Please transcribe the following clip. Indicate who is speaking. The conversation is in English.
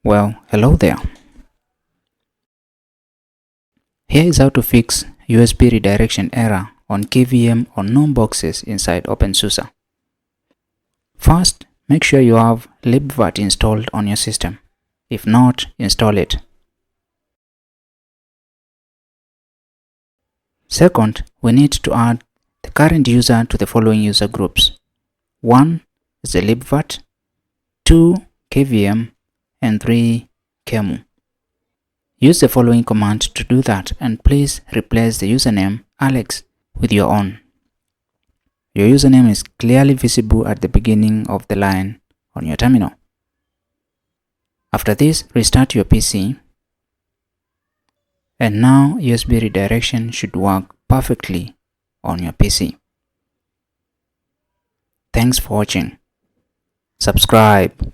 Speaker 1: Well, hello there. Here is how to fix USB redirection error on KVM or Gnome boxes inside OpenSuse. First, make sure you have libvirt installed on your system. If not, install it. Second, we need to add the current user to the following user groups. 1 is the libvirt, 2 KVM, and 3 Qemu. Use the following command to do that, and please replace the username Alex with your own. Your username is clearly visible at the beginning of the line on your terminal. After this, restart your PC, and now USB redirection should work perfectly on your PC. Thanks for watching. Subscribe.